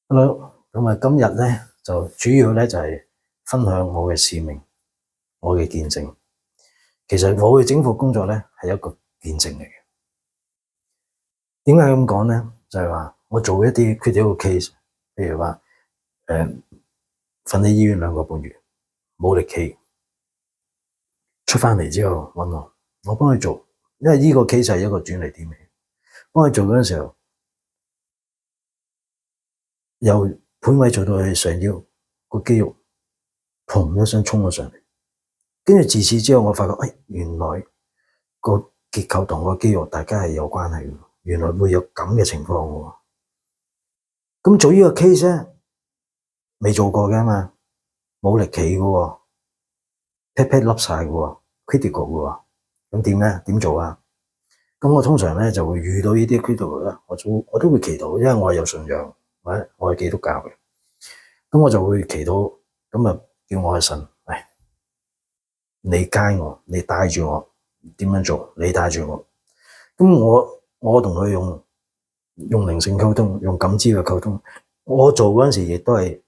Hello，咁啊，今日咧就主要咧就係分享我嘅使命，我嘅見證。其實我嘅整復工作咧係一個見證嚟嘅。點解咁講咧？就係話我做一啲 critical case，譬如話瞓喺醫院2個半月，冇力企，出翻嚟之後揾我幫佢做，因為呢個 case 係一個轉捩點嚟，幫佢做嗰陣時候，由盤位做到去上腰個肌肉，砰一聲衝咗上嚟。跟住自此之後，我發覺，原來個結構同個肌肉大家係有關係嘅，原來會有咁嘅情況喎。咁做呢個 case 咧，未做過嘅嘛，冇力企嘅喎，pat pat 凹晒嘅喎 ，critical 嘅喎。咁點咧？點做啊？咁我通常咧就會遇到呢啲 critical 咧，我都會祈禱，因為我係有信仰，我係基督教嘅。咁我就會祈禱，咁啊叫我嘅神，你guide我，你帶住我點樣做，你帶住我。咁我同佢用靈性溝通，用感知嘅溝通。我做嗰陣時亦都係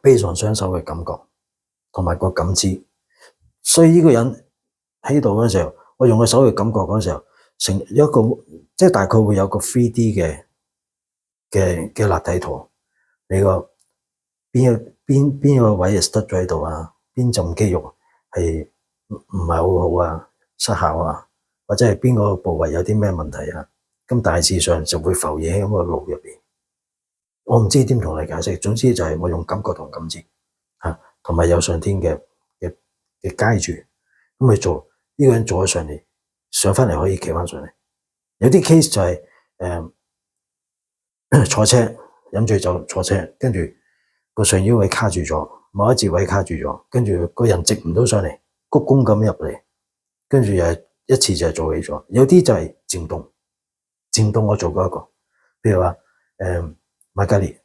非常雙手嘅感覺同埋個感知。所以呢個人喺度嗰陣時候，我用個手嘅感覺嗰陣時候，成一個即係大概會有個 3D 嘅立體圖。你個邊個位係 stuck 咗喺度啊？邊浸肌肉係唔係好好啊？失效啊？或者係邊個部位有啲咩問題啊？咁大致上就會浮現喺個腦入邊。我唔知點同你解釋，總之就係我用感覺同感知嚇，同埋有上天嘅街住咁去做。呢個人做咗上嚟，上翻嚟可以企翻上嚟。有啲 case 就係坐車飲醉酒坐車，跟住個上腰位卡住咗，某一節位卡住咗，跟住個人直唔到上嚟，鞠躬咁入嚟，跟住又係一次就係做起咗。有啲就係漸凍我做過一個，譬如話瑪嘉烈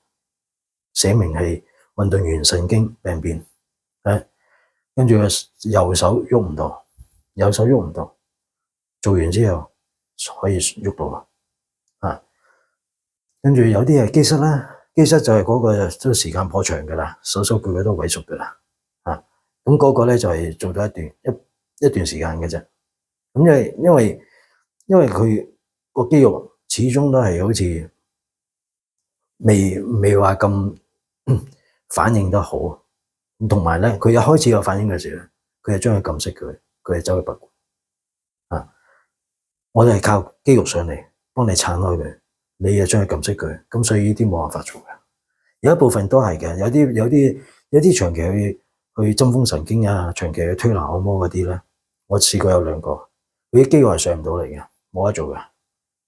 寫明係運動員神經病變，跟住右手喐唔到，做完之後可以喐到啊。跟住有啲係機室啦，機室就係嗰個都時間頗長㗎啦，手腳都萎縮㗎啦啊。咁嗰個咧就係做咗一段時間嘅啫。咁因為佢個肌肉始終都係好似未話咁反應得好，同埋咧佢一開始有反應嘅時候，佢係將佢撳熄佢係走去拔罐啊。我哋係靠肌肉上嚟幫你撐開佢，你又將佢撳熄佢，咁所以呢啲冇辦法做嘅。有一部分都係嘅，有啲長期去針鋒神經啊，長期去推拿按摩嗰啲咧，我試過有2個，佢啲肌肉係上唔到嚟嘅，冇得做嘅，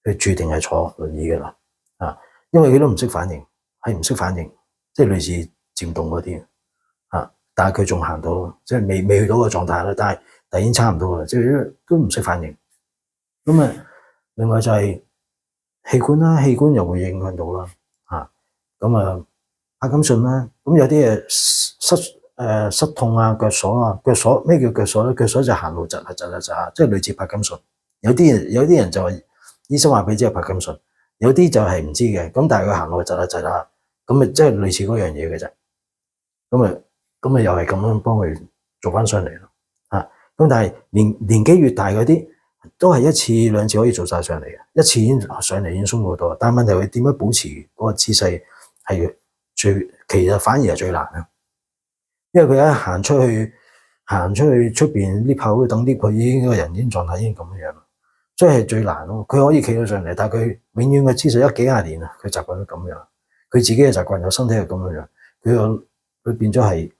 佢注定係坐輪椅㗎啦啊！因為佢都唔識反應，即係類似漸凍嗰啲啊，但係佢仲行到，即係未去到個狀態啦，但係已經差唔多啦，即係都唔識反應。咁啊，另外就係氣管啦，氣管又會影響到啦嚇。咁啊，帕金遜啦，咁有啲失痛啊，腳鎖咩叫腳鎖咧？腳鎖就行路窒下，即係類似帕金遜。有啲人就係醫生話俾佢知係帕金遜，有啲就係唔知嘅。咁但係佢行路窒下，咁咪即係類似嗰樣嘢嘅啫。咁啊又係咁樣幫佢做翻上嚟咯嚇。咁但係年紀越大嗰啲，都係1次2次可以做晒上嚟嘅，一次已經上嚟已經鬆好多。但係問題佢點樣保持嗰個姿勢係其實反而係最難嘅，因為佢一行出去出邊呢口等啲，佢已經個人已經狀態已經咁樣，所以係最難咯。佢可以企到上嚟，但係佢永遠嘅姿勢幾廿年啊，佢習慣咗咁樣，佢自己嘅習慣有身體係咁樣，佢變咗係。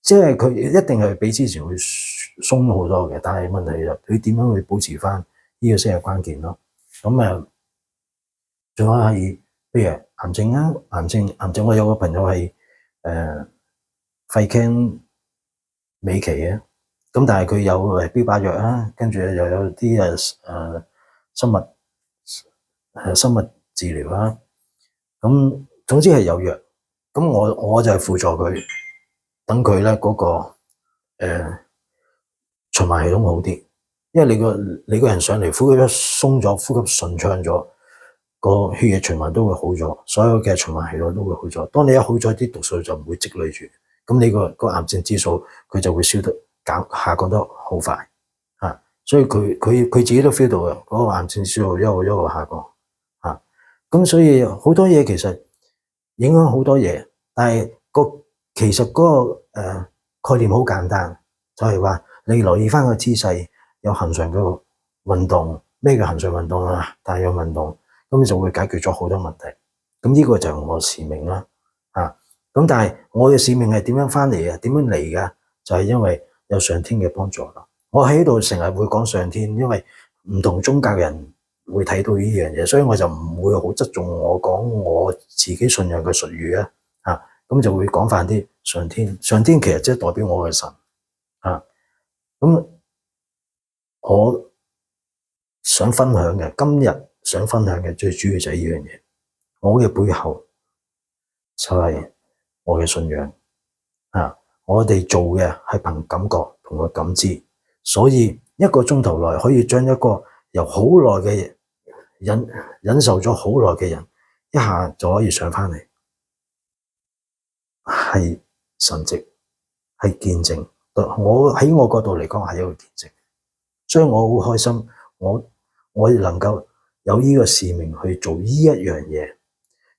即係佢一定係比之前會鬆好多嘅，但係問題就佢點樣去保持翻呢個先係關鍵咯。咁啊，仲有係譬如癌症啊，癌症我有個朋友係肺 can 尾期嘅，咁但係佢有標靶藥啊，跟住又有啲生物治療啊，咁總之係有藥，咁我就係輔助佢。等佢咧嗰個循環系統好啲，因為你個人上嚟呼吸一鬆咗，呼吸順暢咗，個血液循環都會好咗，所有嘅循環系統都會好咗。當你一好咗，啲毒素就唔會積累住，咁你個癌症指數佢就會下降得好快啊！所以佢自己都 feel 到嘅，嗰個癌症指數一路下降啊！咁所以好多嘢其實影響好多嘢，但係其實嗰個概念好簡單，就係話你留意翻個姿勢，有恆常嘅運動，咩叫恆常運動啊？帶氧運動。咁就會解決咗好多問題。咁呢個就係我使命啦。咁但係我嘅使命係點樣翻嚟嘅？點樣嚟嘅？就係因為有上天嘅幫助啦。我喺度成日會講上天，因為唔同宗教人會睇到呢樣嘢，所以我就唔會好側重我講我自己信仰嘅術語啊。咁就會廣泛啲上天。上天其實即係代表我嘅神啊。咁我想分享嘅今日。想分享嘅最主要就係呢樣嘢，我嘅背後就係我嘅信仰啊！我哋做嘅係憑感覺同個感知，所以一個鐘頭內可以將一個由好耐嘅忍受咗好耐嘅人，一下就可以上返嚟，係神蹟，係見證。我喺我角度嚟講係一個見證，所以我好開心，我能夠有呢個使命去做呢一樣嘢，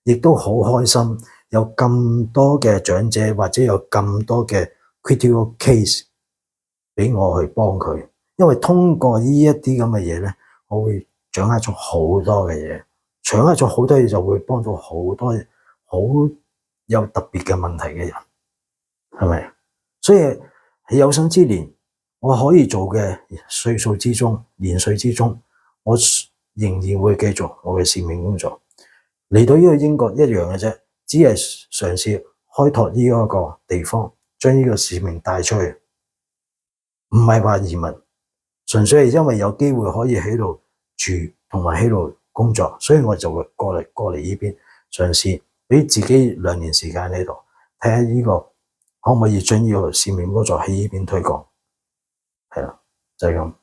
亦都好開心有咁多嘅長者或者有咁多嘅 critical case 俾我去幫佢，因為通過呢一啲咁嘅嘢咧，我會掌握咗好多嘅嘢，掌握咗好多嘢就會幫到好多好有特別嘅問題嘅人，係咪？所以喺有生之年，我可以做嘅歲數之中、年歲之中，我仍然會繼續我嘅使命工作。嚟到呢個英國一樣嘅啫，只係嘗試開拓呢一個地方，將呢個使命帶出去。唔係話移民，純粹係因為有機會可以喺度住同埋喺度工作，所以我就會過嚟呢邊嘗試，俾自己2年時間喺度睇下呢個可唔可以將呢個使命工作喺呢邊推廣。係啦，就係咁。